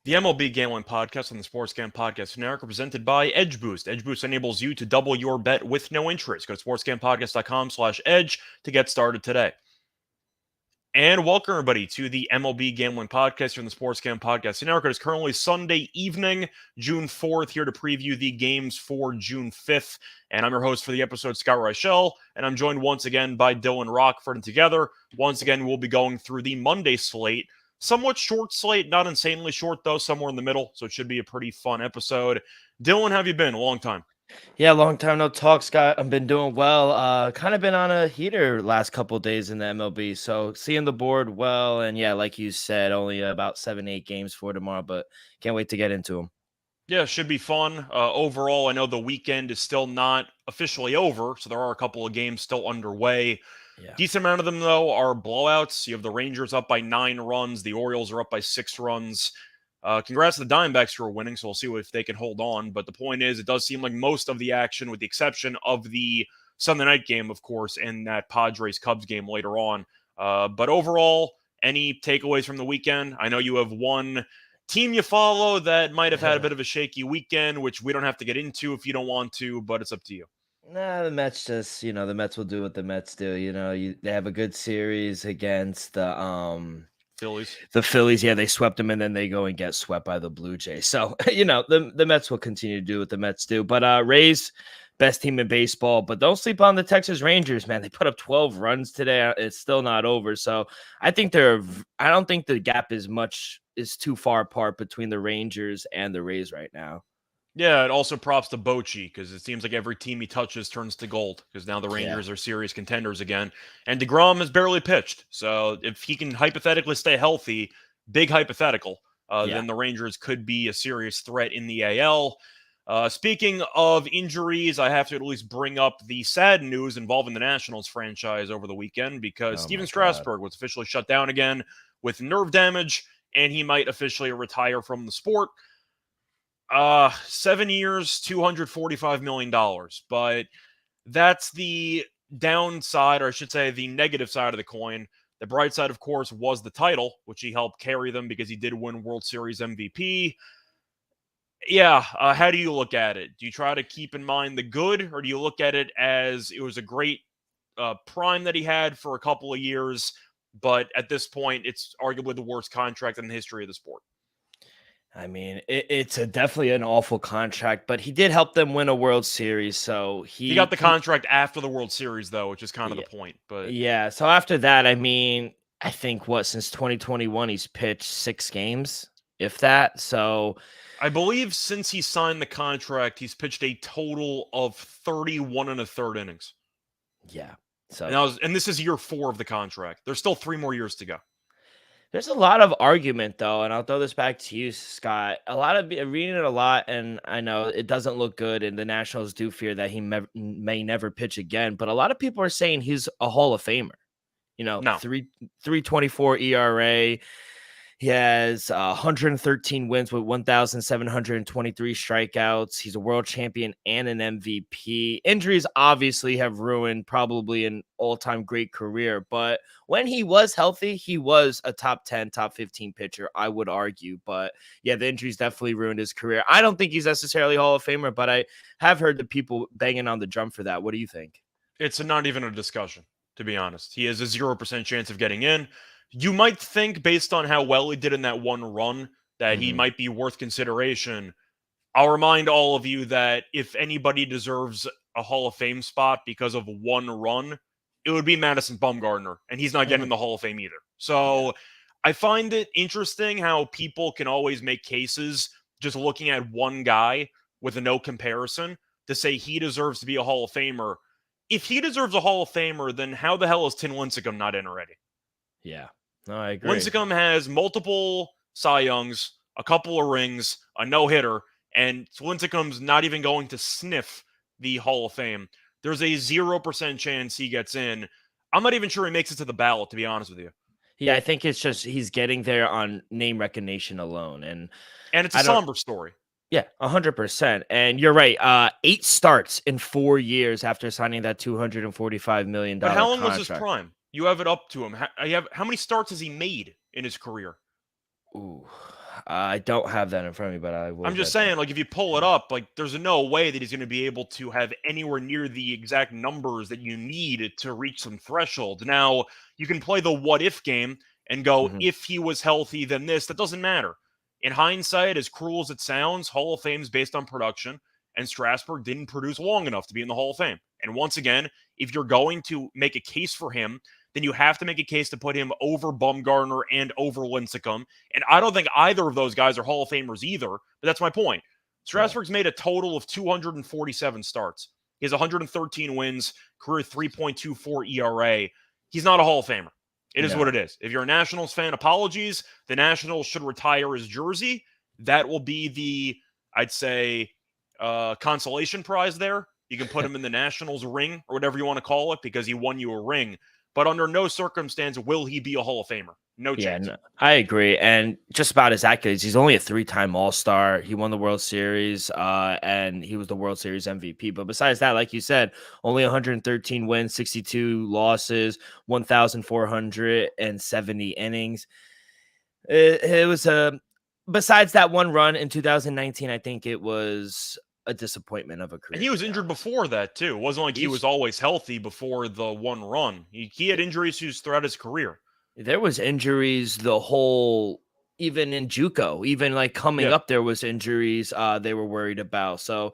The MLB Gambling Podcast on the Sports Gambling Podcast Network, presented by Edge Boost. Edge Boost enables you to double your bet with no interest. Go to sportsgamepodcast.com/edge to get started today. And welcome, everybody, to the MLB Gambling Podcast here on the Sports Gambling Podcast Network. It is currently Sunday evening, June 4th, here to preview the games for June 5th. And I'm your host for the episode, Scott Reichel, and I'm joined once again by Dylan Rockford. And together, once again, we'll be going through the Monday slate. Somewhat short slate, not insanely short, though, somewhere in the middle. So it should be a pretty fun episode. Dylan, how have you been? A long time. Yeah, long time no talk, Scott. I've been doing well. Kind of been on a heater last couple of days in the MLB. So seeing the board well, and yeah, like you said, only about 7-8 games for tomorrow, but can't wait to get into them. Yeah, should be fun. Overall, I know the weekend is still not officially over, so there are a couple of games still underway. Yeah. Decent amount of them, though, are blowouts. You have the Rangers up by 9 runs. The Orioles are up by 6 runs. Congrats to the Diamondbacks who are winning, so we'll see if they can hold on. But the point is, it does seem like most of the action, with the exception of the Sunday night game, of course, and that Padres-Cubs game later on. But overall, any takeaways from the weekend? I know you have one team you follow that might have had a bit of a shaky weekend, which we don't have to get into if you don't want to, but it's up to you. Nah, the Mets just, the Mets will do what the Mets do. They have a good series against Phillies. the Phillies. Yeah, they swept them, and then they go and get swept by the Blue Jays. So, the Mets will continue to do what the Mets do. But Rays, best team in baseball. But don't sleep on the Texas Rangers, man. They put up 12 runs today. It's still not over. So I don't think the gap is too far apart between the Rangers and the Rays right now. Yeah, it also props to Bochy, because it seems like every team he touches turns to gold, because now the Yeah. Rangers are serious contenders again. And DeGrom has barely pitched. So if he can hypothetically stay healthy, big hypothetical, then the Rangers could be a serious threat in the AL. Speaking of injuries, I have to at least bring up the sad news involving the Nationals franchise over the weekend, because Steven Strasburg was officially shut down again with nerve damage, and he might officially retire from the sport. 7 years, $245 million. But that's the downside, or I should say the negative side of the coin. The bright side, of course, was the title, which he helped carry them because he did win World Series MVP. Yeah, how do you look at it? Do you try to keep in mind the good, or do you look at it as it was a great prime that he had for a couple of years, but at this point, it's arguably the worst contract in the history of the sport? I mean, it's definitely an awful contract, but he did help them win a World Series. So he got the contract after the World Series, though, which is kind of the point. But yeah, so after that, I mean, I think since 2021, he's pitched 6 games, if that. So I believe since he signed the contract, he's pitched a total of 31 and a third innings. Yeah. So and this is year 4 of the contract. There's still 3 more years to go. There's a lot of argument, though, and I'll throw this back to you, Scott. Reading it a lot, and I know it doesn't look good, and the Nationals do fear that he may never pitch again. But a lot of people are saying he's a Hall of Famer. No. 3.24 ERA. He has 113 wins with 1,723 strikeouts. He's a world champion and an MVP. Injuries obviously have ruined probably an all-time great career, but when he was healthy, he was a top 10, top 15 pitcher, I would argue. But yeah, the injuries definitely ruined his career. I don't think he's necessarily Hall of Famer, but I have heard the people banging on the drum for that. What do you think? It's not even a discussion, to be honest. He has a 0% chance of getting in. You might think, based on how well he did in that one run, that he might be worth consideration. I'll remind all of you that if anybody deserves a Hall of Fame spot because of one run, it would be Madison Bumgarner, and he's not getting in the Hall of Fame either. So I find it interesting how people can always make cases just looking at one guy with a no comparison to say he deserves to be a Hall of Famer. If he deserves a Hall of Famer, then how the hell is Tim Lincecum not in already? Yeah. No, I agree. Lincecum has multiple Cy Youngs, a couple of rings, a no-hitter, and Lincecum's not even going to sniff the Hall of Fame. There's a 0% chance he gets in. I'm not even sure he makes it to the ballot, to be honest with you. Yeah, I think it's just he's getting there on name recognition alone. And it's a somber story. Yeah, 100%. And you're right. 8 starts in 4 years after signing that $245 million But how long contract. was his prime? You have it up to him. How many starts has he made in his career? Ooh, I don't have that in front of me, but I will. I'm just Get that. saying, like, if you pull it up, like, there's no way that he's going to be able to have anywhere near the exact numbers that you need to reach some threshold. Now, you can play the what if game and go, Mhm. if he was healthy, then this. That doesn't matter. In hindsight, as cruel as it sounds, Hall of Fame's based on production, and Strasburg didn't produce long enough to be in the Hall of Fame. And once again, if you're going to make a case for him, then you have to make a case to put him over Bumgarner and over Lincecum. And I don't think either of those guys are Hall of Famers either, but that's my point. Yeah. Strasburg's made a total of 247 starts. He has 113 wins, career 3.24 ERA. He's not a Hall of Famer. It is what No. it is. If you're a Nationals fan, apologies. The Nationals should retire his jersey. That will be the, I'd say, consolation prize there. You can put him in the Nationals ring or whatever you want to call it because he won you a ring. But under no circumstance will he be a Hall of Famer. No Yeah, chance. no, I agree. And just about his accolades, he's only a 3-time All-Star. He won the World Series, and he was the World Series MVP. But besides that, like you said, only 113 wins, 62 losses, 1,470 innings. It was a besides that one run in 2019, I think it was a disappointment of a And career, he to was be injured honest. before that, too. It wasn't like he was He's always healthy before the one run. He had injury issues throughout his career. There was injuries the whole even in JUCO, even like coming Yeah. up, there was injuries they were worried about. So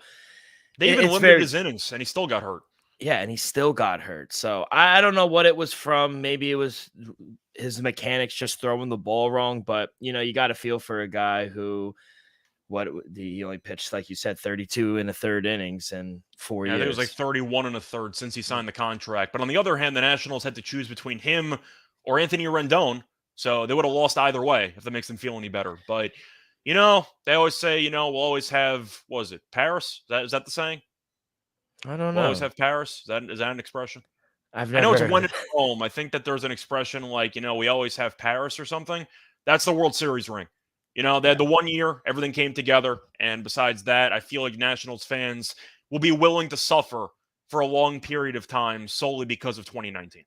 They even it's limited very his innings, and he still got hurt. yeah, and he still got hurt. So I don't know what it was from. Maybe it was his mechanics just throwing the ball wrong. But you got to feel for a guy who he only pitched, like you said, 32 in the third innings in 4 Yeah, I think it was like years. 31 and a third since he Yeah. signed the contract. But on the other hand, the Nationals had to choose between him or Anthony Rendon. So they would have lost either way if that makes them feel any better. But, they always say, we'll always have, what was it, Paris? Is that the saying? I don't We'll always know. have Paris? Is that an expression? I've I know never it's heard when of in Rome. I think that there's an expression like, we always have Paris or something. That's the World Series ring. They had Yeah. the one year, everything came together. And besides that, I feel like Nationals fans will be willing to suffer for a long period of time solely because of 2019.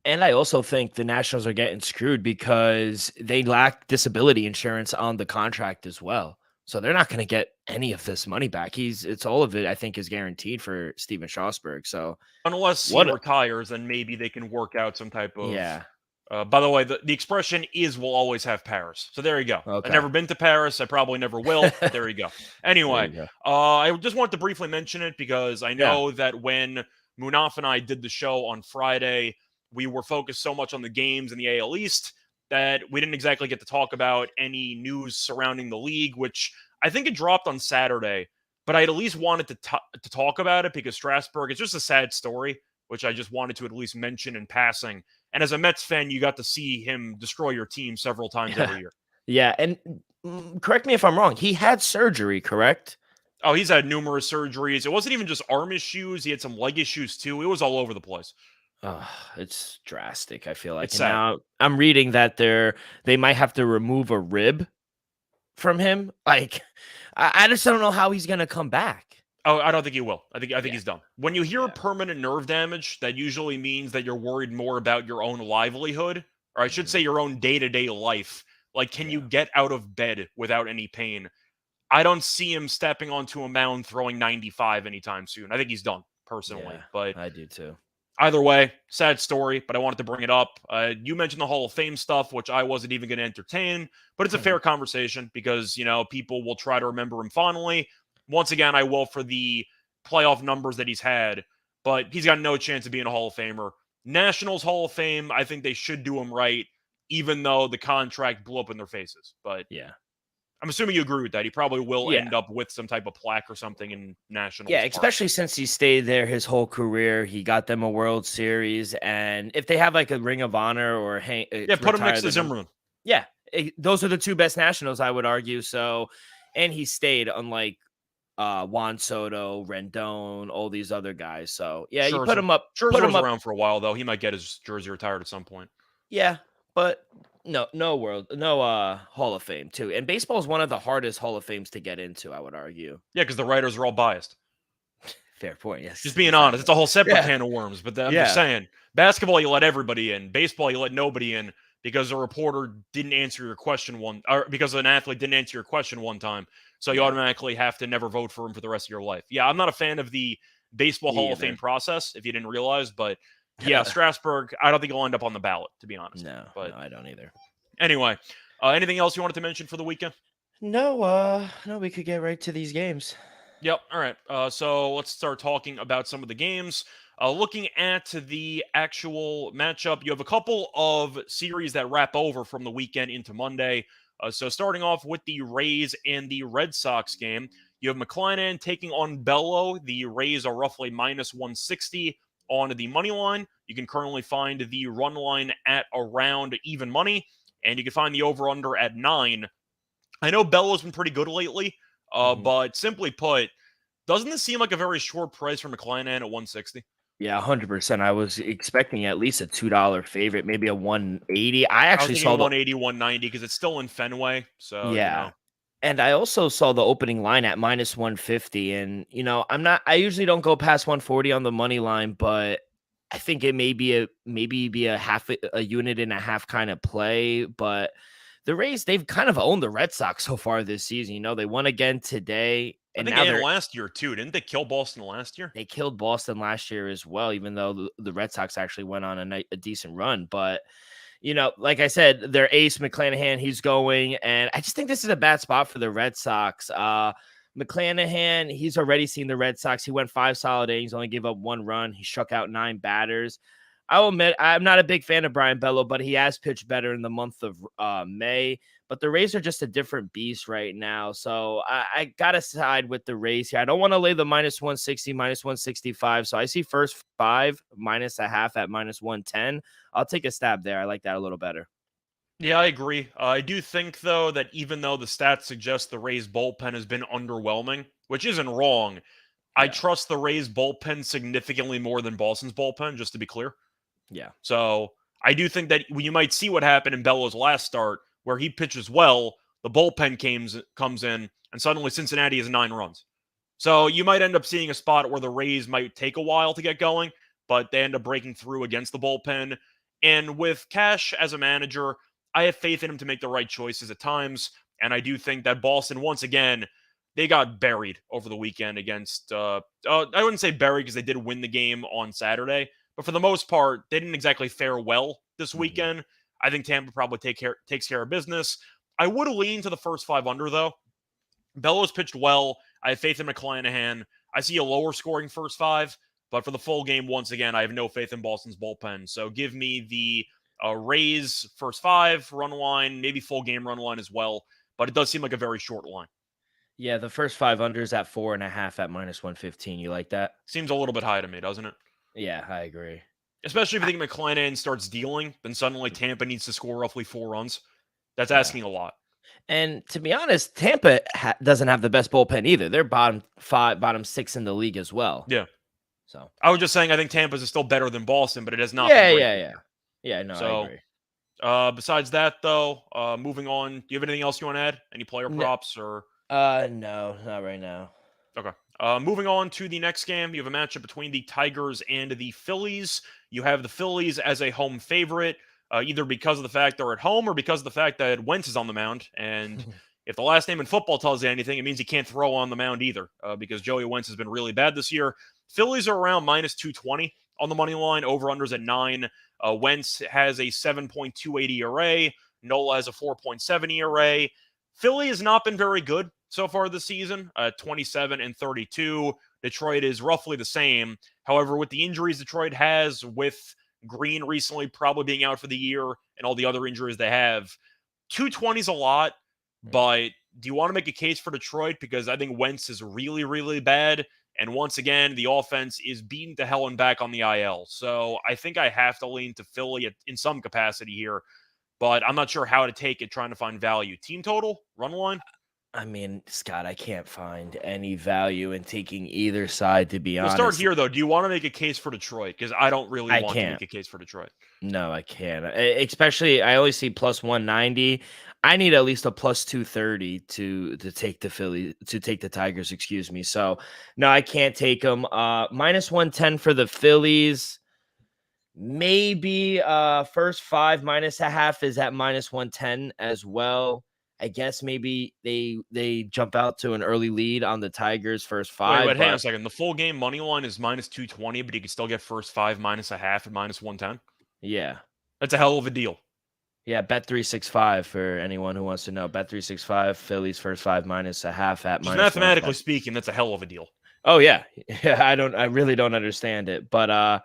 And I also think the Nationals are getting screwed because they lack disability insurance on the contract as well. So they're not going to get any of this money back. It's all of it, I think, is guaranteed for Steven Strasburg. So Unless he what? retires, then maybe they can work out some type of. Yeah. By the way, the expression is "we'll always have Paris." So there you go. I've Okay. never been to Paris. I probably never will. But there you go. There Anyway, you go. I just wanted to briefly mention it because I Yeah. know that when Munaf and I did the show on Friday, we were focused so much on the games in the AL East that we didn't exactly get to talk about any news surrounding the league, which I think it dropped on Saturday. But I at least wanted to talk about it because Strasburg is just a sad story, which I just wanted to at least mention in passing. And as a Mets fan, you got to see him destroy your team several times every year. Yeah. And correct me if I'm wrong. He had surgery, correct? Oh, he's had numerous surgeries. It wasn't even just arm issues. He had some leg issues too. It was all over the place. Oh, it's drastic, I feel like. It's And sad. now I'm reading that they might have to remove a rib from him. Like, I just don't know how he's gonna come back. Oh, I don't think he will. I think Yeah. he's done. When you hear Yeah. permanent nerve damage, that usually means that you're worried more about your own livelihood, or I should Mhm. say your own day-to-day life. Like, can you Yeah. get out of bed without any pain? I don't see him stepping onto a mound throwing 95 anytime soon. I think he's done, personally. Yeah, But I do too. either way, sad story, but I wanted to bring it up. You mentioned the Hall of Fame stuff, which I wasn't even going to entertain, but it's a fair conversation because, people will try to remember him fondly. Once again, I will for the playoff numbers that he's had, but he's got no chance of being a Hall of Famer. Nationals Hall of Fame, I think they should do him right, even though the contract blew up in their faces. But Yeah. I'm assuming you agree with that. He probably will Yeah. end up with some type of plaque or something in Yeah, Nationals Park. especially since he stayed there his whole career. He got them a World Series. And if they have like a Ring of Honor or Yeah, put him retire next to the number, Zimmerman. yeah, those are the two best Nationals, I would argue. So, and he stayed, unlike Juan Soto, Rendon, all these other guys. So, yeah, you put Scherzer. him up, put Scherzer him was up. around for a while, though. He might get his jersey retired at some point. Yeah, but no Hall of Fame too. And baseball is one of the hardest Hall of Fames to get into, I would argue. Yeah, because the writers are all biased. Fair point. Yes. Just being honest. It's a whole separate Yeah. can of worms. But I'm Yeah. just saying, basketball, you let everybody in. Baseball, you let nobody in. because a reporter didn't answer your question or because an athlete didn't answer your question one time. So you Yeah. automatically have to never vote for him for the rest of your life. Yeah, I'm not a fan of the Baseball Me Hall of either. Fame process, if you didn't realize, but yeah, Strasburg, I don't think he'll end up on the ballot, to be honest. No, But I don't either. anyway, anything else you wanted to mention for the weekend? No, we could get right to these games. Yep. All right. So let's start talking about some of the games. Looking at the actual matchup, you have a couple of series that wrap over from the weekend into Monday. So starting off with the Rays and the Red Sox game, you have McClanahan taking on Bello. The Rays are roughly minus 160 on the money line. You can currently find the run line at around even money, and you can find the over/under at 9. I know Bello's been pretty good lately, but simply put, doesn't this seem like a very short price for McClanahan at 160? Yeah, 100%. I was expecting at least a $2 favorite, maybe a 180. I I was actually saw thinking the 180, 190 because it's still in Fenway. So, yeah. And I also saw the opening line at minus 150. And, I usually don't go past 140 on the money line, but I think it may be a half a unit and a half kind of play. But the Rays, they've kind of owned the Red Sox so far this season. They won again today, I and think now and last year too. Didn't they kill Boston last year? they killed Boston last year as well, even though the Red Sox actually went on a decent run. But like I said, their ace McClanahan, he's going, and I just think this is a bad spot for the Red Sox. McClanahan, he's already seen the Red Sox. He went 5 solid innings, only gave up 1 run. He struck out 9 batters. I will admit, I'm not a big fan of Brian Bello, but he has pitched better in the month of May. But the Rays are just a different beast right now. So I got to side with the Rays here. I don't want to lay the minus 160, minus 165. So I see first 5 minus a half at minus 110. I'll take a stab there. I like that a little better. Yeah, I agree. I do think, though, that even though the stats suggest the Rays bullpen has been underwhelming, which isn't wrong, I Yeah. trust the Rays bullpen significantly more than Boston's bullpen, just to be clear. Yeah. So I do think that you might see what happened in Bello's last start, where he pitches well, the bullpen comes in, and suddenly Cincinnati has 9 runs. So you might end up seeing a spot where the Rays might take a while to get going, but they end up breaking through against the bullpen. And with Cash as a manager, I have faith in him to make the right choices at times. And I do think that Boston, once again, they got buried over the weekend against, I wouldn't say buried because they did win the game on Saturday, but for the most part, they didn't exactly fare well this weekend. I think Tampa probably takes care of business. I would lean to the first 5 under, though. Bellows pitched well. I have faith in McClanahan. I see a lower scoring first 5, but for the full game, once again, I have no faith in Boston's bullpen. So give me the Rays first 5 run line, maybe full game run line as well. But it does seem like a very short line. Yeah, the first 5 unders at 4.5 at minus 115. You like that? Seems a little bit high to me, doesn't it? Yeah, I agree. Especially if you think McClanahan starts dealing, then suddenly Tampa needs to score roughly 4 runs. That's Yeah. asking a lot. And to be honest, Tampa doesn't have the best bullpen either. They're bottom 6 in the league as well. Yeah. So I was just saying I think Tampa's is still better than Boston, but it has not yeah, been great. yeah. Yeah, no, So, I agree. Besides that, though, moving on, do you have anything else you want to add? Any player props or? No, not right now. Okay. Moving on to the next game, you have a matchup between the Tigers and the Phillies. You have the Phillies as a home favorite, either because of the fact they're at home or because of the fact that Wentz is on the mound. And if the last name in football tells you anything, it means he can't throw on the mound either, because Joey Wentz has been really bad this year. Phillies are around minus 220 on the money line, over-unders at 9. Wentz has a 7.28 ERA. Nola has a 4.7 ERA. Philly has not been very good so far this season, 27 and 32. Detroit is roughly the same. However, with the injuries Detroit has, with Green recently probably being out for the year and all the other injuries they have, 220 is a lot, but do you want to make a case for Detroit? Because I think Wentz is really, really bad. And once again, the offense is beaten to hell and back on the IL. So I think I have to lean to Philly in some capacity here, but I'm not sure how to take it trying to find value. Team total? Run line? I mean, Scott, I can't find any value in taking either side, to be honest. We'll start here, though. Do you want to make a case for Detroit? Because I don't really want to can't. make a case for Detroit. No, I can't. Especially, I only see plus 190. I need at least a plus 230 to take the Tigers, excuse me. So, no, I can't take them. Minus 110 for the Phillies. Maybe first 5 minus a half is at -110 as well. I guess maybe they jump out to an early lead on the Tigers first Wait, 5, hang on a but second. The full game money line is -220, but you can still get first 5 minus a half at -110. yeah. That's a hell of a deal. Yeah, bet 365 for anyone who wants to know. Bet 365 Phillies first 5 minus a half at Just -110. mathematically speaking, that's a hell of a deal. Oh yeah. Yeah, I really don't understand it. But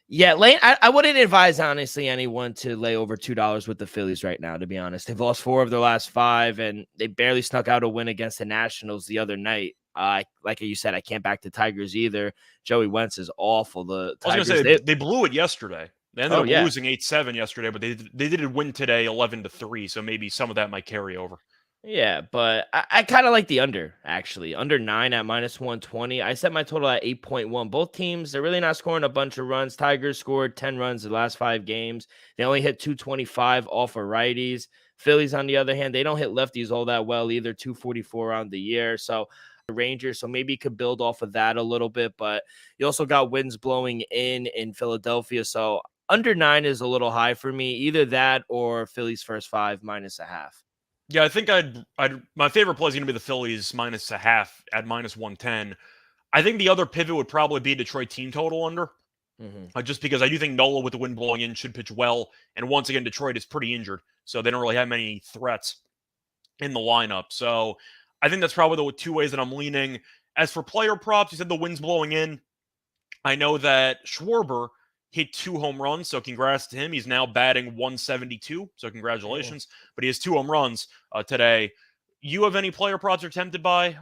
yeah, I wouldn't advise honestly anyone to lay over $2 with the Phillies right now, to be honest. They've lost 4 of their last 5 and they barely snuck out a win against the Nationals the other night. Like you said, I can't back the Tigers either. Joey Wentz is awful. The I was going Tigers, to say they blew it yesterday. They ended oh up yeah. losing 8-7 yesterday, but they did win today 11-3, so maybe some of that might carry over. Yeah, but I kind of like the under, actually. Under 9 at -120. I set my total at 8.1. Both teams, they're really not scoring a bunch of runs. Tigers scored 10 runs the last 5 games. They only hit 225 off of righties. Phillies, on the other hand, they don't hit lefties all that well either, 244 on the year. So the Rangers, so maybe you could build off of that a little bit, but you also got winds blowing in Philadelphia. So under 9 is a little high for me. Either that or Phillies first 5 minus a half. Yeah, I think my favorite play is going to be the Phillies minus a half at -110. I think the other pivot would probably be Detroit team total under, Mm-hmm. just because I do think Nola with the wind blowing in should pitch well, and once again Detroit is pretty injured, so they don't really have many threats in the lineup. So I think that's probably the 2 ways that I'm leaning. As for player props, you said the wind's blowing in. I know that Schwarber hit 2 home runs, so congrats to him. He's now batting 172, so congratulations. But he has 2 home runs today. You have any player props you're tempted by?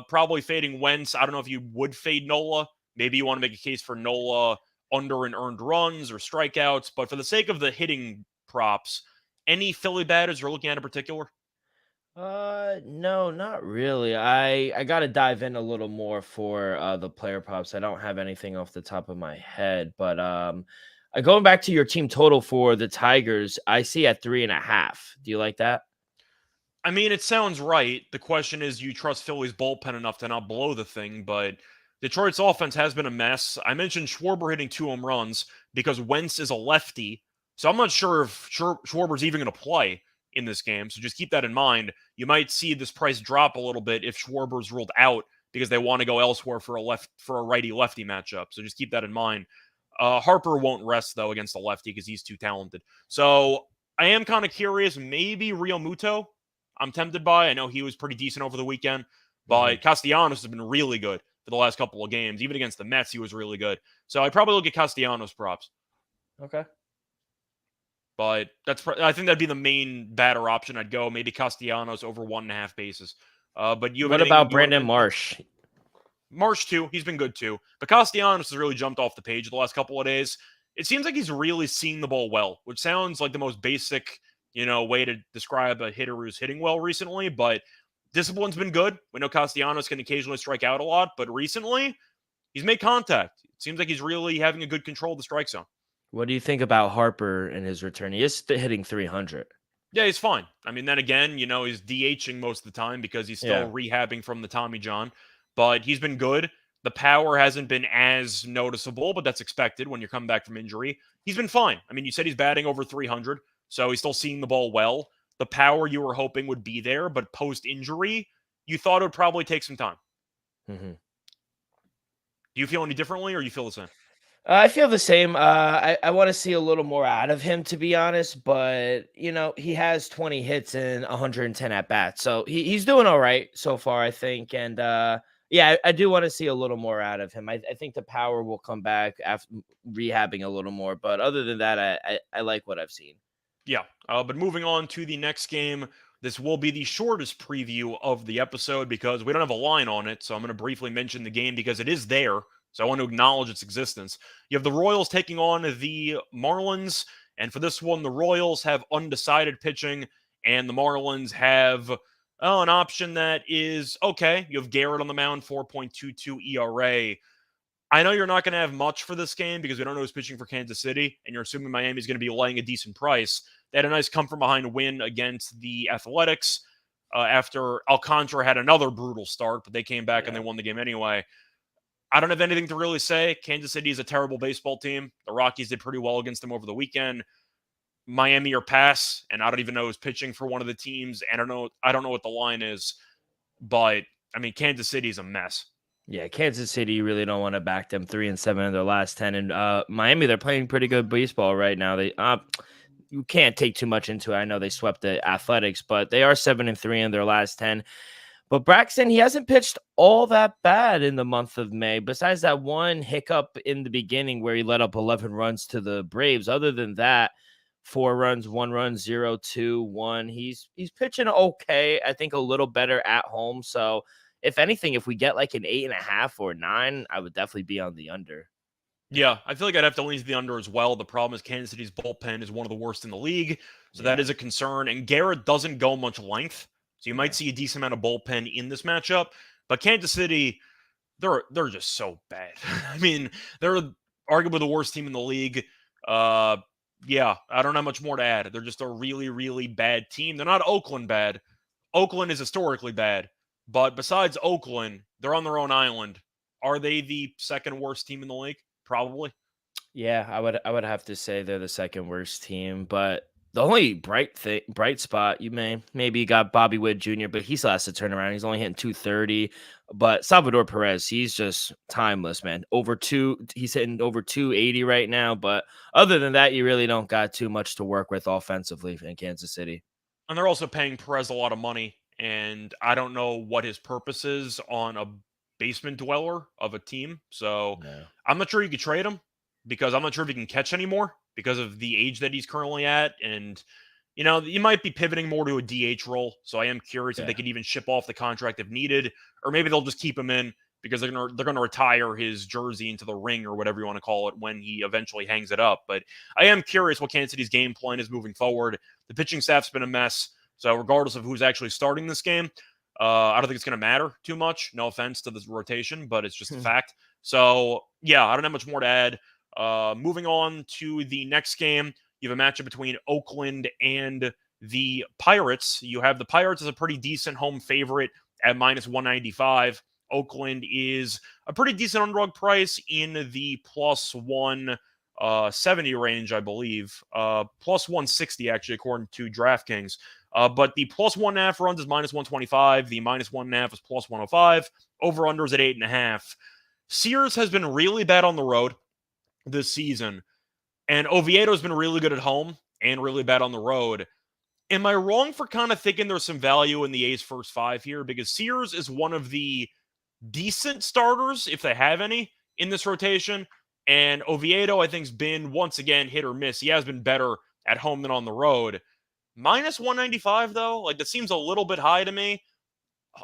Probably fading Wentz. I don't know if you would fade Nola. Maybe you want to make a case for Nola under and earned runs or strikeouts. But for the sake of the hitting props, any Philly batters you're looking at in particular? No, not really. I got to dive in a little more for the player props. I don't have anything off the top of my head, but going back to your team total for the Tigers, I see at 3.5. Do you like that? I mean, it sounds right. The question is, you trust Philly's bullpen enough to not blow the thing, but Detroit's offense has been a mess. I mentioned Schwarber hitting 2 home runs because Wentz is a lefty, so I'm not sure if Schwarber's even going to play in this game. So just keep that in mind. You might see this price drop a little bit if Schwarber's ruled out because they want to go elsewhere for a righty lefty matchup. So just keep that in mind. Harper won't rest though against a lefty because he's too talented. So I am kind of curious. Maybe Real Muto I'm tempted by. I know he was pretty decent over the weekend, Hmm. but Castellanos has been really good for the last couple of games. Even against the Mets, he was really good. So I'd probably look at Castellanos props. Okay. But I think that'd be the main batter option. I'd go maybe Castellanos over 1.5 bases. But you have What anything about you want to Brandon mention? Marsh? Marsh too, he's been good too. But Castellanos has really jumped off the page the last couple of days. It seems like he's really seeing the ball well, which sounds like the most basic, way to describe a hitter who's hitting well recently. But discipline's been good. We know Castellanos can occasionally strike out a lot, but recently he's made contact. It seems like he's really having a good control of the strike zone. What do you think about Harper and his return? He is hitting 300. Yeah, he's fine. I mean, then again, he's DHing most of the time because he's Yeah. still rehabbing from the Tommy John, but he's been good. The power hasn't been as noticeable, but that's expected when you're coming back from injury. He's been fine. I mean, you said he's batting over 300, so he's still seeing the ball well. The power you were hoping would be there, but post injury, you thought it would probably take some time. Hmm. Do you feel any differently or you feel the same? I feel the same. I want to see a little more out of him, to be honest. But he has 20 hits and 110 at bats, so he's doing all right so far, I think. And yeah, I do want to see a little more out of him. I think the power will come back after rehabbing a little more. But other than that, I like what I've seen. Yeah. But moving on to the next game, this will be the shortest preview of the episode because we don't have a line on it. So I'm going to briefly mention the game because it is there. So I want to acknowledge its existence. You have the Royals taking on the Marlins. And for this one, the Royals have undecided pitching, and the Marlins have an option that is okay. You have Garrett on the mound, 4.22 ERA. I know you're not going to have much for this game because we don't know who's pitching for Kansas City, and you're assuming Miami's going to be laying a decent price. They had a nice come from behind win against the Athletics after Alcantara had another brutal start, but they came back and they Yeah. won the game anyway. I don't have anything to really say. Kansas City is a terrible baseball team. The Rockies did pretty well against them over the weekend. Miami or pass, and I don't even know who's pitching for one of the teams. And I don't know what the line is, but I mean, Kansas City is a mess. Yeah, Kansas City, you really don't want to back them 3-7 in their last 10. And Miami, they're playing pretty good baseball right now. They you can't take too much into it. I know they swept the Athletics, but they are 7-3 in their last 10. But Braxton, he hasn't pitched all that bad in the month of May, besides that one hiccup in the beginning where he let up 11 runs to the Braves. Other than that, 4 runs, 1 run, 0, 2, 1. He's pitching okay. I think a little better at home. So if anything, if we get like an 8.5 or 9, I would definitely be on the under. Yeah, I feel like I'd have to lean to the under as well. The problem is Kansas City's bullpen is one of the worst in the league, so that is a concern. And Garrett doesn't go much length, so you might see a decent amount of bullpen in this matchup. But Kansas City, they're just so bad. I mean, they're arguably the worst team in the league. Yeah, I don't have much more to add. They're just a really, really bad team. They're not Oakland bad. Oakland is historically bad, but besides Oakland, they're on their own island. Are they the second worst team in the league? Probably. Yeah, I would have to say they're the second worst team, but the only bright spot maybe you got Bobby Witt Jr., but he still has to turn around. He's only hitting 230. But Salvador Perez, he's just timeless, man. He's hitting over 280 right now. But other than that, you really don't got too much to work with offensively in Kansas City. And they're also paying Perez a lot of money, and I don't know what his purpose is on a basement dweller of a team. So No. I'm not sure you could trade him because I'm not sure if he can catch anymore because of the age that he's currently at. And, you might be pivoting more to a DH role. So I am curious if they could even ship off the contract if needed, or maybe they'll just keep him in because they're gonna retire his jersey into the ring or whatever you want to call it when he eventually hangs it up. But I am curious what Kansas City's game plan is moving forward. The pitching staff's been a mess. So regardless of who's actually starting this game, I don't think it's going to matter too much. No offense to this rotation, but it's just a fact. So, yeah, I don't have much more to add. Moving on to the next game, you have a matchup between Oakland and the Pirates. You have the Pirates as a pretty decent home favorite at minus 195. Oakland is a pretty decent underdog price in the plus 170 range, I believe. Plus 160, actually, according to DraftKings. But the plus 1.5 runs is minus 125. The minus 1.5 is plus 105. Over-under is at 8.5. Sears has been really bad on the road this season. And Oviedo's been really good at home and really bad on the road. Am I wrong for kind of thinking there's some value in the A's first 5 here? Because Sears is one of the decent starters, if they have any, in this rotation. And Oviedo, I think, has been, once again, hit or miss. He has been better at home than on the road. Minus 195, though, like that seems a little bit high to me.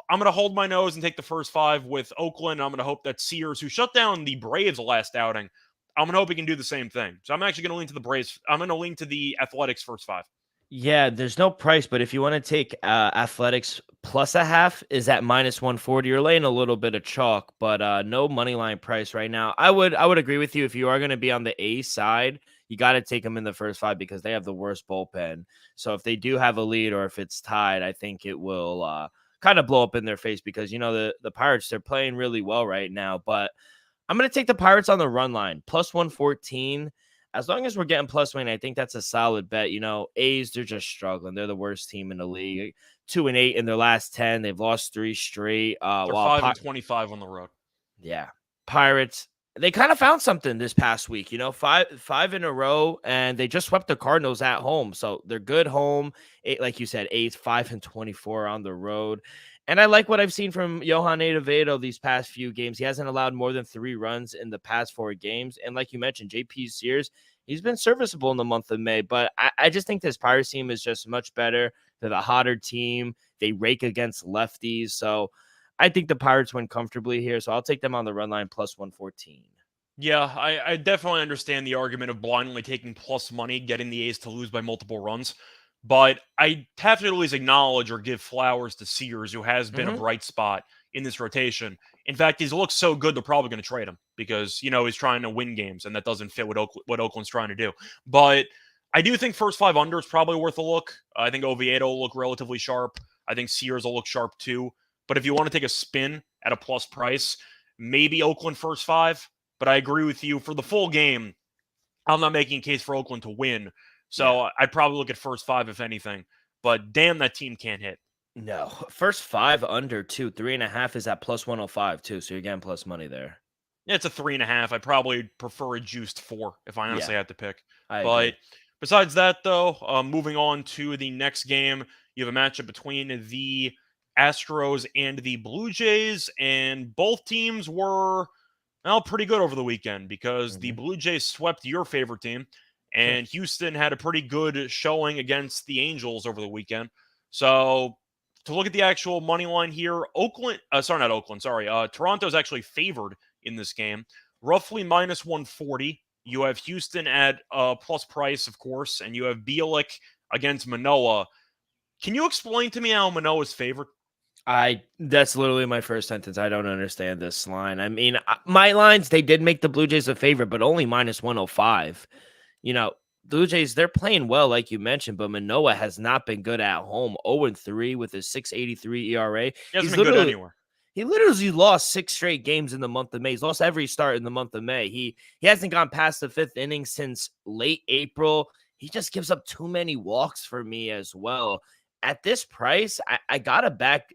I'm going to hold my nose and take the first 5 with Oakland. I'm going to hope that Sears, who shut down the Braves last outing, I'm going to hope he can do the same thing. So I'm actually going to lean to the Braves. I'm going to lean to the Athletics first 5. Yeah, there's no price, but if you want to take Athletics plus a half, is at minus 140. You're laying a little bit of chalk, but no money line price right now. I would agree with you if you are going to be on the A side. You got to take them in the first 5 because they have the worst bullpen. So if they do have a lead or if it's tied, I think it will kind of blow up in their face because, the Pirates, they're playing really well right now. But I'm going to take the Pirates on the run line, plus 114. As long as we're getting plus money, I think that's a solid bet. A's, they're just struggling. They're the worst team in the league. 2-8 in their last 10. They've lost 3 straight. They're 5-25 on the road. Yeah. Pirates, they kind of found something this past week, five in a row, and they just swept the Cardinals at home. So they're good home. Like you said, A's 5-24 on the road. And I like what I've seen from Johan Oviedo these past few games. He hasn't allowed more than 3 runs in the past 4 games. And like you mentioned, JP Sears, he's been serviceable in the month of May. But I just think this Pirates team is just much better. They're the hotter team. They rake against lefties. So I think the Pirates win comfortably here. So I'll take them on the run line plus 114. Yeah, I definitely understand the argument of blindly taking plus money, getting the A's to lose by multiple runs. But I have to at least acknowledge or give flowers to Sears, who has been a bright spot in this rotation. In fact, he's looked so good, they're probably going to trade him because, he's trying to win games, and that doesn't fit what Oakland's trying to do. But I do think first 5 under is probably worth a look. I think Oviedo will look relatively sharp. I think Sears will look sharp too. But if you want to take a spin at a plus price, maybe Oakland first 5. But I agree with you. For the full game, I'm not making a case for Oakland to win. So I'd probably look at first 5, if anything. But damn, that team can't hit. No, first 5 under 2, 3.5 is at plus 105 too. So you're getting plus money there. Yeah, it's a 3.5. I'd probably prefer a juiced 4 if I honestly had to pick. I But agree. besides that, though, moving on to the next game, you have a matchup between the Astros and the Blue Jays, and both teams were pretty good over the weekend because the Blue Jays swept your favorite team, and Houston had a pretty good showing against the Angels over the weekend. So to look at the actual money line here, Toronto's actually favored in this game, roughly minus 140. You have Houston at plus price, of course, and you have Bielik against Manoah. Can you explain to me how Manoah's favored? That's literally my first sentence. I don't understand this line. I mean, my lines, they did make the Blue Jays a favorite, but only minus 105. Blue Jays, they're playing well, like you mentioned, but Manoah has not been good at home. 0-3 with his 6.83 ERA. He hasn't been good anywhere. He literally lost 6 straight games in the month of May. He's lost every start in the month of May. He hasn't gone past the 5th inning since late April. He just gives up too many walks for me as well. At this price, I gotta back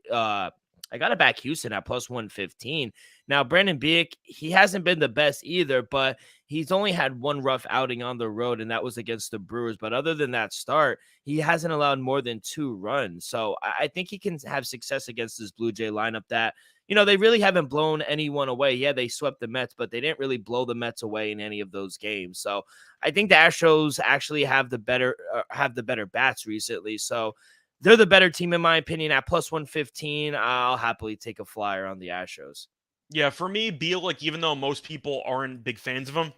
Houston at plus 115. Now, Brandon Beek, he hasn't been the best either, but he's only had one rough outing on the road, and that was against the Brewers. But other than that start, he hasn't allowed more than 2 runs. So I think he can have success against this Blue Jay lineup that, they really haven't blown anyone away. Yeah, they swept the Mets, but they didn't really blow the Mets away in any of those games. So I think the Astros actually have the better bats recently. So they're the better team, in my opinion. At plus 115, I'll happily take a flyer on the Astros. Yeah, for me, Bielik, even though most people aren't big fans of him,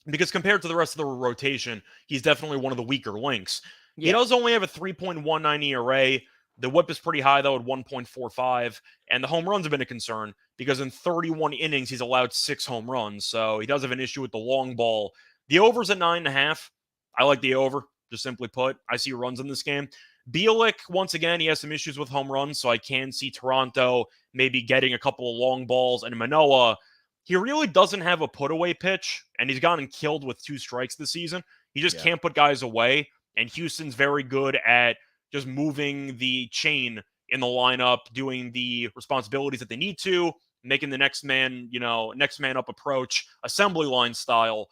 because compared to the rest of the rotation, he's definitely one of the weaker links. Yeah. He does only have a 3.19 ERA. The whip is pretty high, though, at 1.45. And the home runs have been a concern because in 31 innings, he's allowed 6 home runs. So he does have an issue with the long ball. The over's at 9.5. I like the over, just simply put. I see runs in this game. Bielik, once again, he has some issues with home runs, so I can see Toronto maybe getting a couple of long balls. And Manoah, he really doesn't have a put-away pitch, and he's gotten killed with 2 strikes this season. He just can't put guys away, and Houston's very good at just moving the chain in the lineup, doing the responsibilities that they need to, making the next man up approach, assembly line style.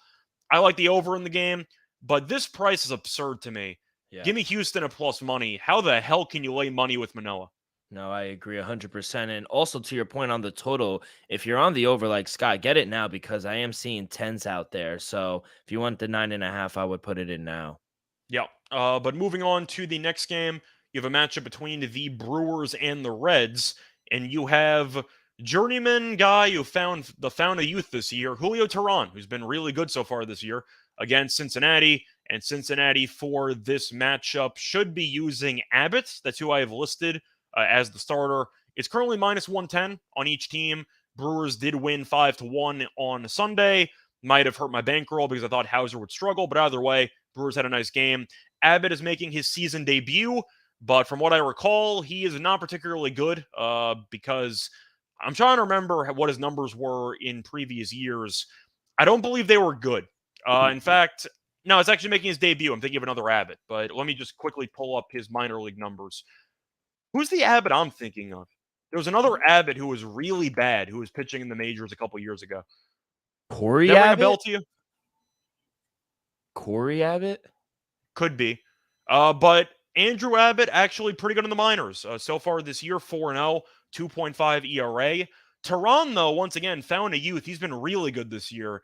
I like the over in the game, but this price is absurd to me. Yeah. Give me Houston at plus money. How the hell can you lay money with Manoah? No, I agree 100%. And also to your point on the total, if you're on the over like Scott, get it now because I am seeing 10s out there. So if you want the 9.5, I would put it in now. Yeah. But moving on to the next game, you have a matchup between the Brewers and the Reds, and you have journeyman guy who found a youth this year, Julio Teheran, who's been really good so far this year against Cincinnati. And Cincinnati for this matchup should be using Abbott. That's who I have listed as the starter. It's currently minus 110 on each team. Brewers did win 5-1 on Sunday. Might have hurt my bankroll because I thought Hauser would struggle, but either way, Brewers had a nice game. Abbott is making his season debut, but from what I recall, he is not particularly good because I'm trying to remember what his numbers were in previous years. I don't believe they were good. In fact, no, it's actually making his debut. I'm thinking of another Abbott, but let me just quickly pull up his minor league numbers. Who's the Abbott I'm thinking of? There was another Abbott who was really bad, who was pitching in the majors a couple years ago. Corey Abbott? Ring a bell to you? Corey Abbott? Could be. But Andrew Abbott actually pretty good in the minors. So far this year, 4-0, 2.5 ERA. Teheran, though, once again, found a youth. He's been really good this year.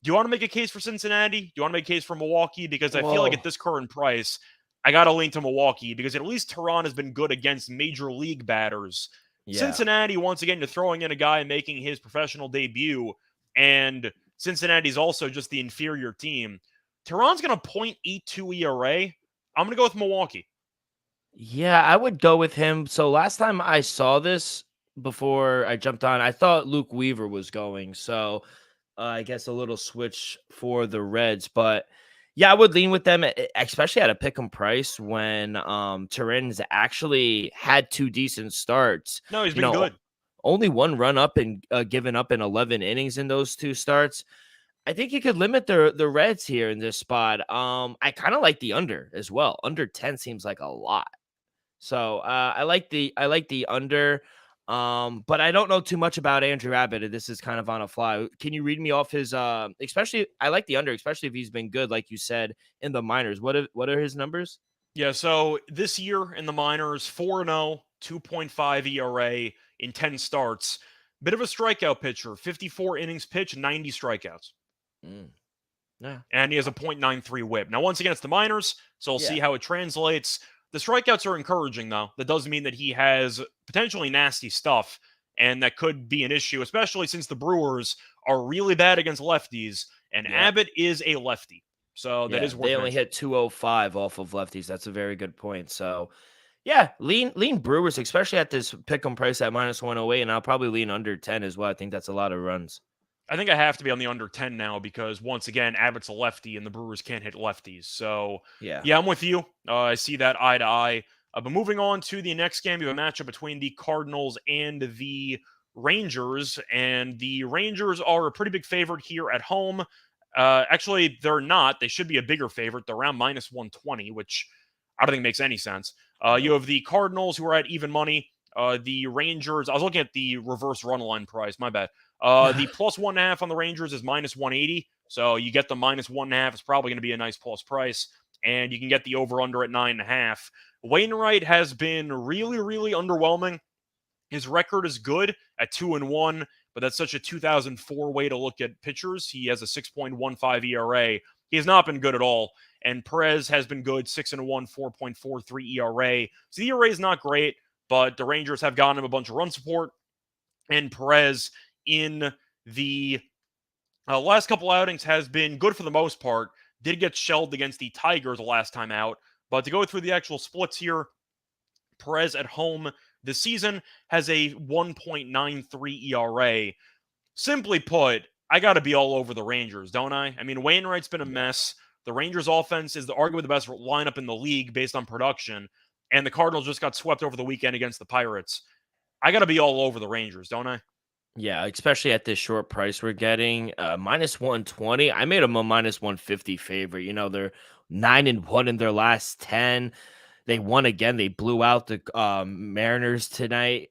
Do you want to make a case for Cincinnati? Do you want to make a case for Milwaukee? Because I feel like at this current price, I got to lean to Milwaukee because at least Teheran has been good against major league batters. Yeah. Cincinnati, once again, you're throwing in a guy making his professional debut, and Cincinnati's also just the inferior team. Teheran's going to .82 ERA. I'm going to go with Milwaukee. Yeah, I would go with him. So last time I saw this before I jumped on, I thought Luke Weaver was going. So I guess a little switch for the Reds, but yeah, I would lean with them, especially at a pick'em price when Teheran's actually had 2 decent starts. No, he's been good. only one run up and given up in 11 innings in those two starts. I think you could limit the Reds here in this spot. I kind of like the under as well. Under 10 seems like a lot. So I like the under. But I don't know too much about Andrew Abbott. This is kind of on a fly. Can you read me off his especially I like the under, especially if he's been good, like you said, in the minors. What are his numbers? Yeah, so this year in the minors, 4-0, 2.5 ERA in 10 starts. Bit of a strikeout pitcher, 54 innings pitched, 90 strikeouts. Mm, yeah. And he has a .93 whip. Now, once again, it's the minors, so we'll see how it translates. The strikeouts are encouraging, though. That does mean that he has potentially nasty stuff, and that could be an issue, especially since the Brewers are really bad against lefties, and Abbott is a lefty. So that is worth they only mentioning. hit 205 off of lefties. That's a very good point. So yeah, lean Brewers, especially at this pick'em price at minus 108, and I'll probably lean under 10 as well. I think that's a lot of runs. I think I have to be on the under 10 now because, once again, Abbott's a lefty and the Brewers can't hit lefties. So, Yeah. yeah, I'm with you. I see that eye to eye. But moving on to the next game, you have a matchup between the Cardinals and the Rangers. And the Rangers are a pretty big favorite here at home. Actually, they're not. They should be a bigger favorite. They're around minus 120, which I don't think makes any sense. You have the Cardinals, who are at even money. The Rangers, I was looking at the reverse run line price. My bad. The plus 1.5 on the Rangers is minus 180. So you get the minus 1.5. It's probably going to be a nice plus price. And you can get the over-under at 9.5. Wainwright has been really, really underwhelming. His record is good at 2-1, but that's such a 2004 way to look at pitchers. He has a 6.15 ERA. He has not been good at all. And Perez has been good, 6-1, 4.43 ERA. So the ERA is not great, but the Rangers have gotten him a bunch of run support. And Perez in the last couple outings has been good for the most part. Did get shelled against the Tigers the last time out. But to go through the actual splits here, Perez at home this season has a 1.93 ERA. Simply put, I got to be all over the Rangers, don't I? I mean, Wainwright's been a mess. The Rangers offense is arguably the best lineup in the league based on production. And the Cardinals just got swept over the weekend against the Pirates. I got to be all over the Rangers, don't I? Yeah, especially at this short price we're getting. Minus 120. I made them a minus 150 favorite. You know, they're 9-1 in their last 10. They won again. They blew out the Mariners tonight.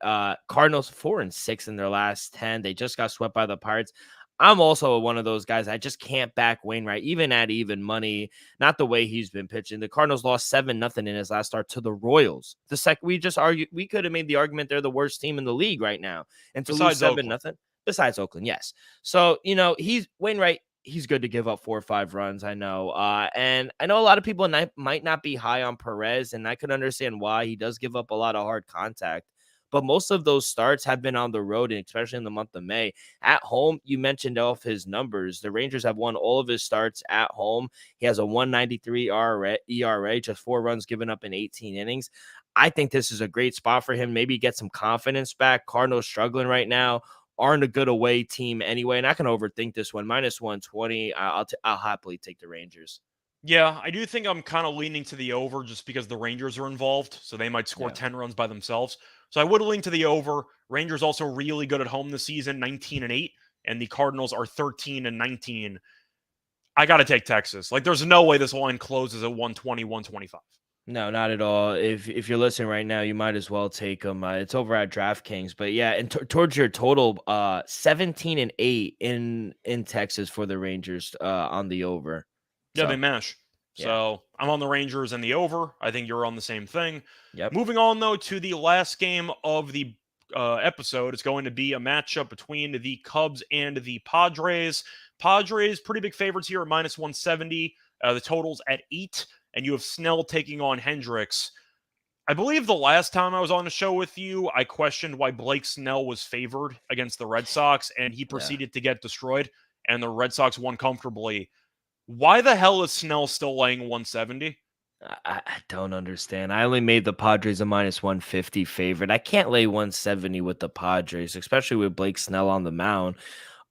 Cardinals 4-6 in their last 10. They just got swept by the Pirates. I'm also one of those guys. I just can't back Wainwright, even at even money. Not the way he's been pitching. The Cardinals lost 7-0 in his last start to the Royals. We just argued we could have made the argument they're the worst team in the league right now, and to lose 7-0. Besides Oakland, yes. So he's Wainwright. He's good to give up 4 or 5 runs. I know, and I know a lot of people might not be high on Perez, and I could understand why. He does give up a lot of hard contact. But most of those starts have been on the road, and especially in the month of May. At home, you mentioned off his numbers. The Rangers have won all of his starts at home. He has a 1.93 ERA, just 4 runs given up in 18 innings. I think this is a great spot for him. Maybe get some confidence back. Cardinals struggling right now. Aren't a good away team anyway, and I can overthink this one. Minus 120, I'll happily take the Rangers. Yeah, I do think I'm kind of leaning to the over just because the Rangers are involved, so they might score 10 runs by themselves. So I would lean to the over. Rangers also really good at home this season, 19-8, and the Cardinals are 13-19. I got to take Texas. Like, there's no way this line closes at 120, 125. No, not at all. If you're listening right now, you might as well take them. It's over at DraftKings. But yeah, and towards your total, 17-8 in Texas for the Rangers on the over. Yeah, they mash. So I'm on the Rangers and the over. I think you're on the same thing. Yep. Moving on, though, to the last game of the episode. It's going to be a matchup between the Cubs and the Padres. Padres, pretty big favorites here at minus 170. The total's at 8. And you have Snell taking on Hendricks. I believe the last time I was on the show with you, I questioned why Blake Snell was favored against the Red Sox, and he proceeded to get destroyed, and the Red Sox won comfortably. Why the hell is Snell still laying 170? I don't understand. I only made the Padres a minus 150 favorite. I can't lay 170 with the Padres, especially with Blake Snell on the mound.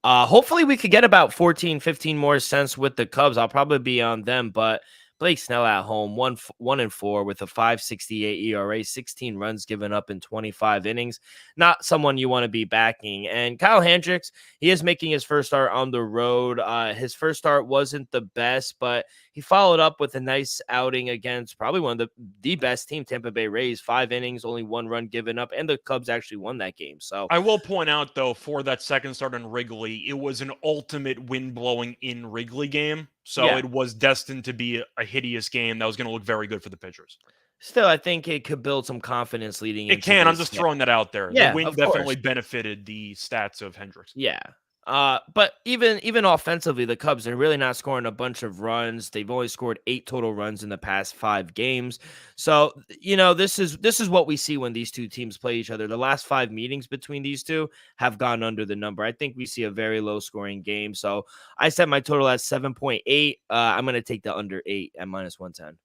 Hopefully we could get about 14, 15 more cents with the Cubs. I'll probably be on them, but Blake Snell at home, 1-4 with a 5.68 ERA, 16 runs given up in 25 innings. Not someone you want to be backing. And Kyle Hendricks, he is making his first start on the road. His first start wasn't the best, but he followed up with a nice outing against probably one of the best team, Tampa Bay Rays. 5 innings, only 1 run given up, and the Cubs actually won that game. So I will point out, though, for that second start in Wrigley, it was an ultimate wind blowing in Wrigley game. So yeah, it was destined to be a hideous game that was going to look very good for the pitchers. still, I think it could build some confidence leading It into can. I'm this. just throwing that out there. The Yeah, wind of course. definitely benefited the stats of Hendricks. Yeah. But even offensively, the Cubs are really not scoring a bunch of runs. They've only scored 8 total runs in the past 5 games. So, this is what we see when these two teams play each other. The last 5 meetings between these two have gone under the number. I think we see a very low scoring game. So I set my total at 7.8. I'm going to take the under 8 at -110.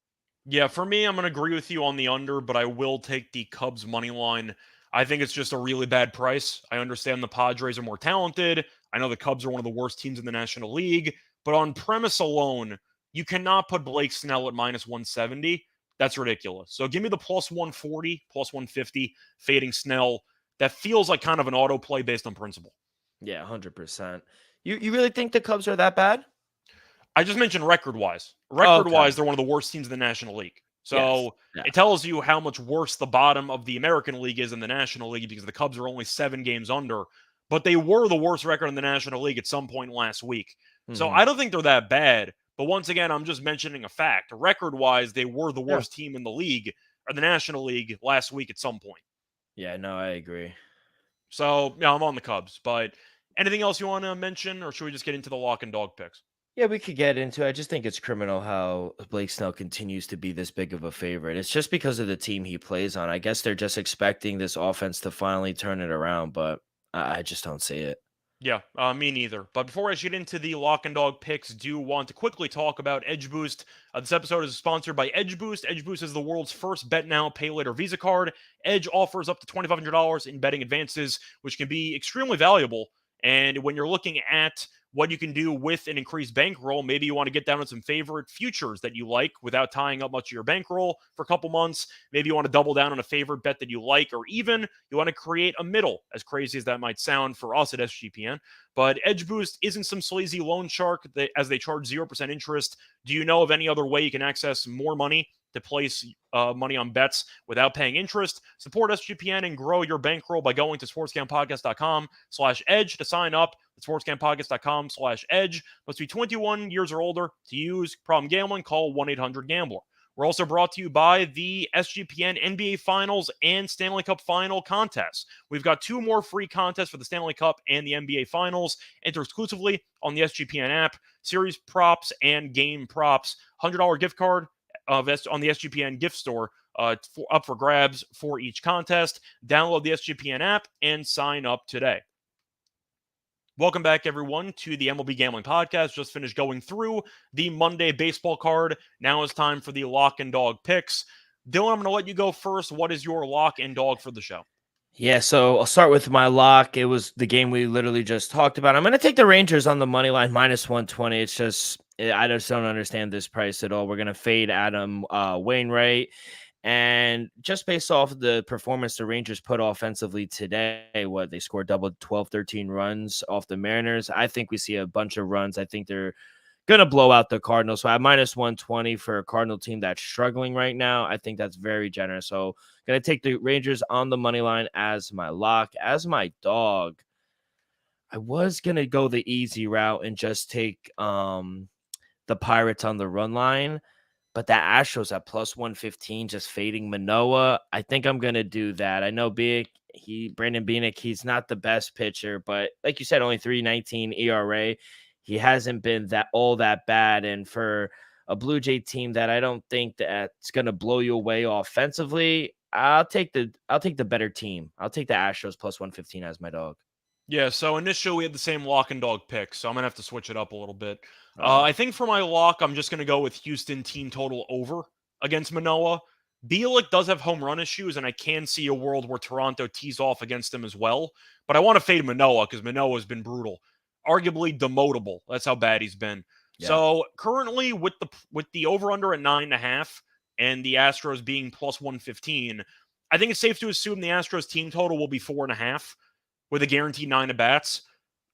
Yeah, for me, I'm going to agree with you on the under, but I will take the Cubs money line. I think it's just a really bad price. I understand the Padres are more talented. I know the Cubs are one of the worst teams in the National League, but on premise alone, you cannot put Blake Snell at -170. That's ridiculous. So give me the +140, +150, fading Snell. That feels like kind of an auto play based on principle. Yeah, 100%. You really think the Cubs are that bad? I just mentioned record-wise. Okay. Record-wise, they're one of the worst teams in the National League. Yes. So Yeah. it tells you how much worse the bottom of the American League is in the National League because the Cubs are only 7 games under. But they were the worst record in the National League at some point last week. So Mhm. I don't think they're that bad. But once again, I'm just mentioning a fact. Record-wise, they were the Yeah. worst team in the league or the National League last week at some point. Yeah, no, I agree. So yeah, I'm on the Cubs. But anything else you want to mention, or should we just get into the lock and dog picks? Yeah, we could get into it. I just think it's criminal how Blake Snell continues to be this big of a favorite. It's just because of the team he plays on. I guess they're just expecting this offense to finally turn it around, but I just don't see it. Yeah, me neither. But before I get into the lock and dog picks, do want to quickly talk about Edge Boost. This episode is sponsored by Edge Boost. Edge Boost is the world's first bet now, pay later Visa card. Edge offers up to $2,500 in betting advances, which can be extremely valuable. And when you're looking at what you can do with an increased bankroll, maybe you want to get down on some favorite futures that you like without tying up much of your bankroll for a couple months. Maybe you want to double down on a favorite bet that you like, or even you want to create a middle, as crazy as that might sound for us at SGPN. But Edge Boost isn't some sleazy loan shark as they charge 0% interest. Do you know of any other way you can access more money to place money on bets without paying interest? Support SGPN and grow your bankroll by going to sportscampodcast.com/edge to sign up. At sportscampodcast.com/edge. Must be 21 years or older to use. Problem gambling, call 1-800-GAMBLER. We're also brought to you by the SGPN NBA Finals and Stanley Cup Final contests. We've got 2 more free contests for the Stanley Cup and the NBA Finals. Enter exclusively on the SGPN app. Series props and game props. $100 gift card on the SGPN gift store up for grabs for each contest. Download the SGPN app and sign up today. Welcome back, everyone, to the MLB Gambling Podcast. Just finished going through the Monday baseball card. Now it's time for the lock and dog picks. Dylan, I'm going to let you go first. What is your lock and dog for the show? Yeah, so I'll start with my lock. It was the game we literally just talked about. I'm going to take the Rangers on the money line -120. It's just, I just don't understand this price at all. We're going to fade Adam Wainwright. And just based off the performance the Rangers put offensively today, they scored double 12, 13 runs off the Mariners. I think we see a bunch of runs. I think they're going to blow out the Cardinals. So at -120 for a Cardinal team that's struggling right now, I think that's very generous. So going to take the Rangers on the money line as my lock. As my dog, I was going to go the easy route and just take the Pirates on the run line. But that Astros at +115, just fading Manoah. I think I'm gonna do that. I know Brandon Beanick, he's not the best pitcher, but like you said, only 3.19 ERA. He hasn't been all that bad. And for a Blue Jay team that I don't think that's gonna blow you away offensively, I'll take the better team. I'll take the Astros +115 as my dog. Yeah, so initially we had the same lock and dog pick, so I'm going to have to switch it up a little bit. Oh, I think for my lock, I'm just going to go with Houston team total over against Manoah. Bielik does have home run issues, and I can see a world where Toronto tees off against him as well. But I want to fade Manoah because Manoah has been brutal. Arguably demotable. That's how bad he's been. Yeah. So currently with the over under at 9.5 and the Astros being plus 115, I think it's safe to assume the Astros team total will be 4.5 with a guaranteed 9 at bats.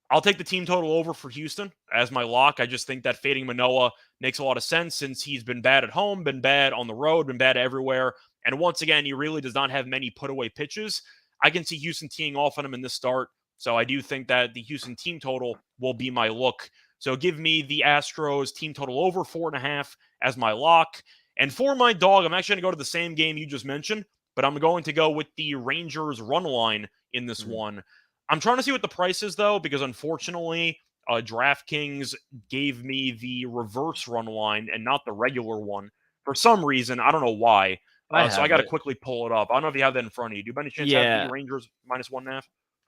I'll take the team total over for Houston as my lock. I just think that fading Manoah makes a lot of sense since he's been bad at home, been bad on the road, been bad everywhere. And once again, he really does not have many put away pitches. I can see Houston teeing off on him in this start. So I do think that the Houston team total will be my look. So give me the Astros team total over 4.5 as my lock. And for my dog, I'm actually going to go to the same game you just mentioned, but I'm going to go with the Rangers run line in this one. I'm trying to see what the price is, though, because unfortunately, DraftKings gave me the reverse run line and not the regular one for some reason. I don't know why. I So I have got to it. quickly pull it up. I don't know if you have that in front of you. Do you by any chance have the Yeah. Rangers minus 1.5?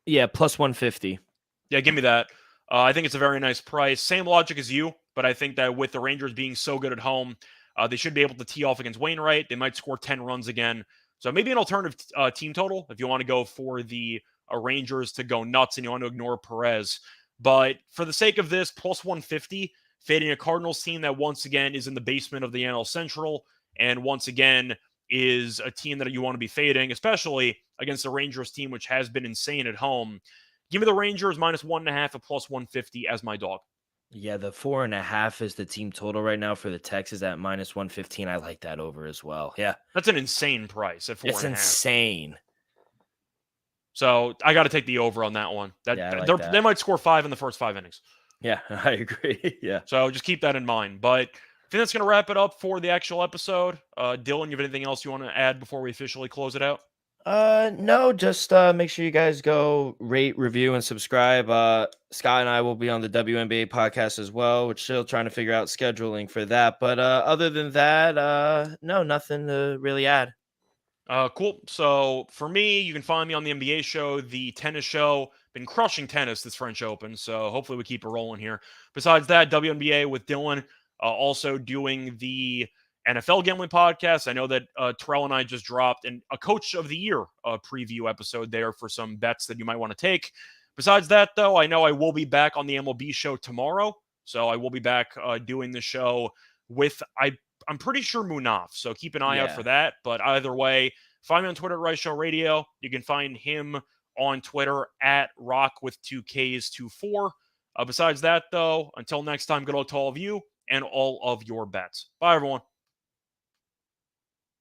Yeah. Plus 150. Yeah, give me that. I think it's a very nice price. Same logic as you, but I think that with the Rangers being so good at home, they should be able to tee off against Wainwright. They might score 10 runs again. So maybe an alternative team total if you want to go for the Rangers to go nuts and you want to ignore Perez. But for the sake of this, plus 150, fading a Cardinals team that once again is in the basement of the NL Central and once again is a team that you want to be fading, especially against the Rangers team, which has been insane at home. Give me the Rangers minus 1.5 at plus 150 as my dog. Yeah, the 4.5 is the team total right now for the Texas at minus 115. I like that over as well. Yeah. That's an insane price at 4.5. It's insane. So I got to take the over on that one. Yeah, I like that. They might score 5 in the first 5 innings. Yeah, I agree. Yeah. So just keep that in mind. But I think that's going to wrap it up for the actual episode. Dylan, you have anything else you want to add before we officially close it out? No, just make sure you guys go rate, review, and subscribe. Scott and I will be on the WNBA podcast as well, which still trying to figure out scheduling for that. But other than that, no, nothing to really add. Cool. So for me, you can find me on the NBA show, the tennis show. Been crushing tennis this French Open, so hopefully we keep it rolling here. Besides that, WNBA with Dylan, also doing the NFL gambling podcast. I know that Terrell and I just dropped a Coach of the Year preview episode there for some bets that you might want to take. Besides that, though, I know I will be back on the MLB show tomorrow, so I will be back doing the show with I'm pretty sure Munaf, so keep an eye out for that. But either way, find me on Twitter at Rice Show Radio. You can find him on Twitter at Rock with 2Ks24. Besides that, though, until next time, good luck to all of you and all of your bets. Bye, everyone.